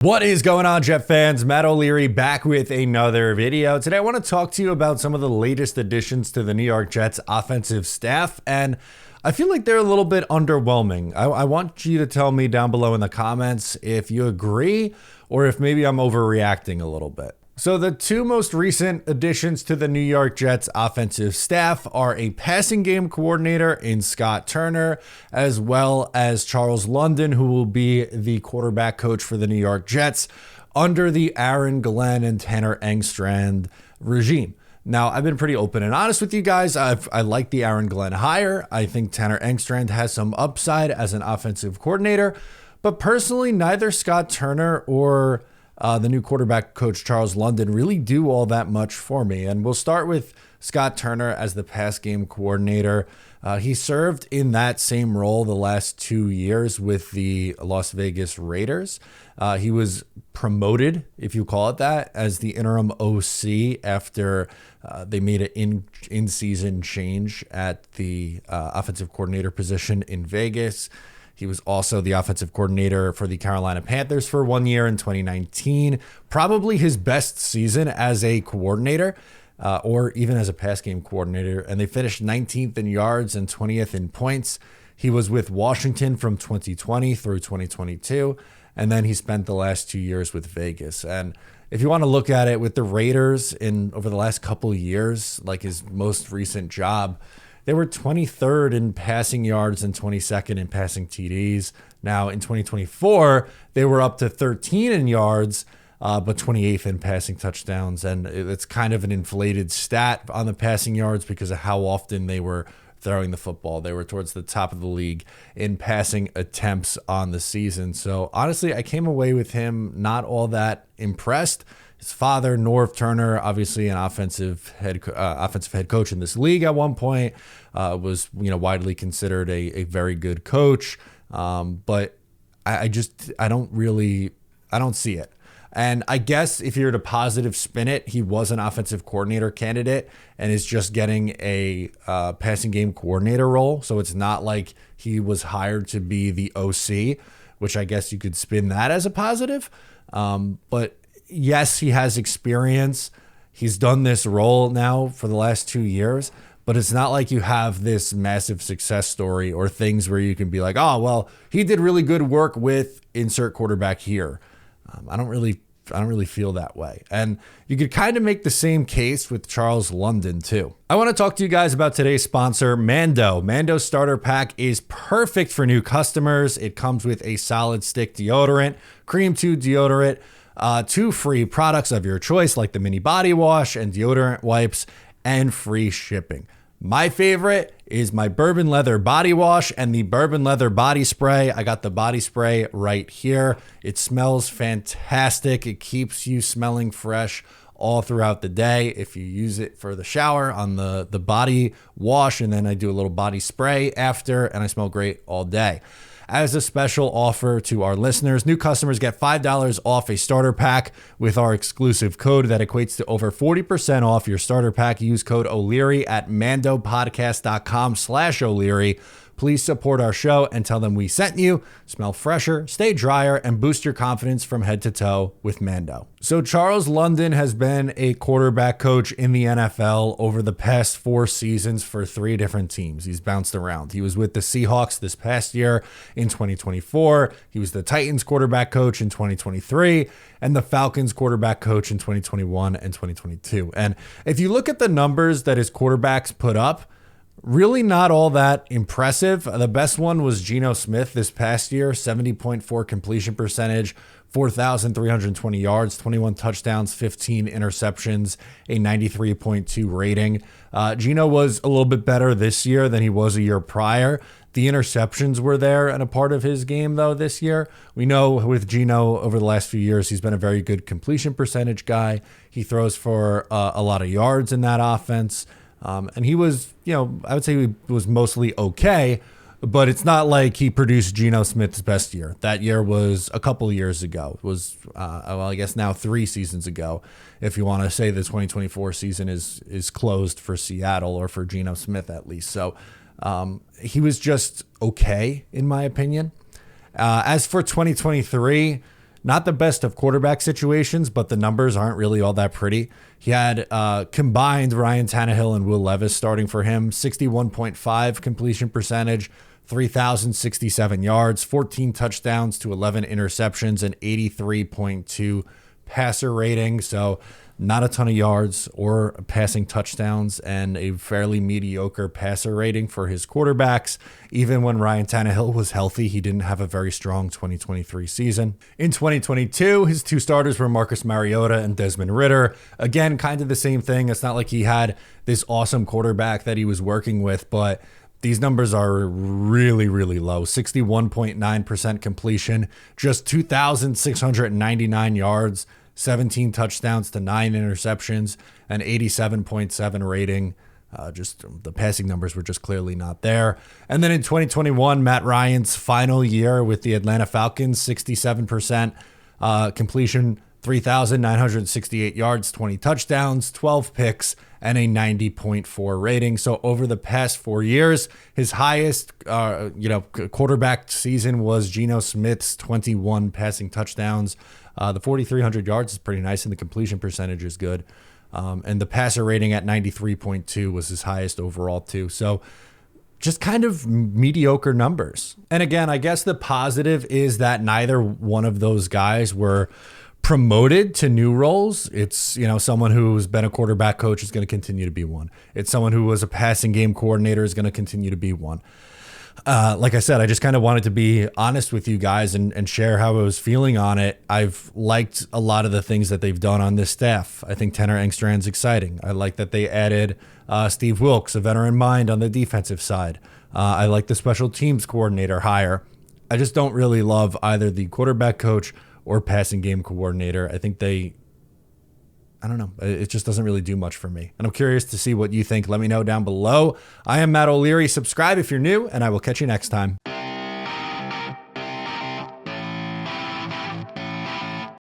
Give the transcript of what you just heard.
What is going on, Jet fans? Matt O'Leary back with another video. Today I want to talk to you about some of the latest additions to the New York Jets offensive staff, and I feel like they're a little bit underwhelming. I want you to tell me down below in the comments if you agree or if maybe I'm overreacting a little bit. So the two most recent additions to the New York Jets offensive staff are a passing game coordinator in Scott Turner, as well as Charles London, who will be the quarterback coach for the New York Jets under the Aaron Glenn and Tanner Engstrand regime. Now, I've been pretty open and honest with you guys. I like the Aaron Glenn hire. I think Tanner Engstrand has some upside as an offensive coordinator, but personally, neither Scott Turner or the new quarterback coach, Charles London, really do all that much for me. And we'll start with Scott Turner as the pass game coordinator. He served in that same role the last 2 years with the Las Vegas Raiders. He was promoted, if you call it that, as the interim OC after they made an in-season change at the offensive coordinator position in Vegas. He was also the offensive coordinator for the Carolina Panthers for 1 year in 2019. Probably his best season as a coordinator or even as a pass game coordinator. And they finished 19th in yards and 20th in points. He was with Washington from 2020 through 2022. And then he spent the last 2 years with Vegas. And if you want to look at it with the Raiders over the last couple of years, like his most recent job, they were 23rd in passing yards and 22nd in passing TDs. Now, in 2024, they were up to 13 in yards, but 28th in passing touchdowns. And it's kind of an inflated stat on the passing yards because of how often they were throwing the football. They were towards the top of the league in passing attempts on the season. So, honestly, I came away with him not all that impressed. His father, Norv Turner, obviously an offensive head coach in this league at one point, was widely considered a very good coach. But I don't see it. And I guess if you're to positive spin it, he was an offensive coordinator candidate and is just getting a passing game coordinator role. So it's not like he was hired to be the OC, which I guess you could spin that as a positive. But yes, he has experience. He's done this role now for the last 2 years, but it's not like you have this massive success story or things where you can be like, oh, well, he did really good work with insert quarterback here. I don't really feel that way. And you could kind of make the same case with Charles London too. I want to talk to you guys about today's sponsor, Mando. Mando's starter pack is perfect for new customers. It comes with a solid stick deodorant, cream 2 deodorant, 2 free products of your choice like the mini body wash and deodorant wipes, and free shipping. My favorite is my bourbon leather body wash and the bourbon leather body spray. I got the body spray right here. It smells fantastic. It keeps you smelling fresh all throughout the day. If you use it for the shower on the body wash, and then I do a little body spray after, and I smell great all day. As a special offer to our listeners, new customers get $5 off a starter pack with our exclusive code that equates to over 40% off your starter pack. Use code O'Leary at mandopodcast.com/O'Leary. Please support our show and tell them we sent you. Smell fresher, stay drier, and boost your confidence from head to toe with Mando. So Charles London has been a quarterback coach in the NFL over the past 4 seasons for 3 different teams. He's bounced around. He was with the Seahawks this past year in 2024. He was the Titans quarterback coach in 2023 and the Falcons quarterback coach in 2021 and 2022. And if you look at the numbers that his quarterbacks put up, really not all that impressive. The best one was Geno Smith this past year, 70.4 completion percentage, 4,320 yards, 21 touchdowns, 15 interceptions, a 93.2 rating. Geno was a little bit better this year than he was a year prior. The interceptions were there and a part of his game, though, this year. We know with Geno over the last few years, he's been a very good completion percentage guy. He throws for a lot of yards in that offense. And he was, I would say he was mostly okay, but it's not like he produced Geno Smith's best year. That year was a couple of years ago. It was, I guess now 3 seasons ago, if you want to say the 2024 season is closed for Seattle or for Geno Smith at least. So he was just okay, in my opinion. As for 2023, Not the best of quarterback situations, but the numbers aren't really all that pretty. He had combined Ryan Tannehill and Will Levis starting for him, 61.5 completion percentage, 3,067 yards, 14 touchdowns to 11 interceptions, and 83.2 passer rating. So not a ton of yards or passing touchdowns, and a fairly mediocre passer rating for his quarterbacks. Even when Ryan Tannehill was healthy, he didn't have a very strong 2023 season. In 2022, his two starters were Marcus Mariota and Desmond Ridder. Again, kind of the same thing. It's not like he had this awesome quarterback that he was working with, but these numbers are really, really low. 61.9% completion, just 2,699 yards, 17 touchdowns to 9 interceptions, and 87.7 rating. Just the passing numbers were just clearly not there. And then in 2021, Matt Ryan's final year with the Atlanta Falcons, 67% completion, 3,968 yards, 20 touchdowns, 12 picks, and a 90.4 rating. So over the past 4 years, his highest quarterback season was Geno Smith's 21 passing touchdowns. The 4,300 yards is pretty nice, and the completion percentage is good. And the passer rating at 93.2 was his highest overall too. So just kind of mediocre numbers. And again, I guess the positive is that neither one of those guys were promoted to new roles. It's, someone who's been a quarterback coach is going to continue to be one. It's someone who was a passing game coordinator is going to continue to be one. Like I said, I just kind of wanted to be honest with you guys and share how I was feeling on it. I've liked a lot of the things that they've done on this staff. I think Tanner Engstrand's exciting. I like that they added Steve Wilkes, a veteran mind on the defensive side. I like the special teams coordinator hire. I just don't really love either the quarterback coach or passing game coordinator. I think I don't know. It just doesn't really do much for me. And I'm curious to see what you think. Let me know down below. I am Matt O'Leary. Subscribe if you're new, and I will catch you next time.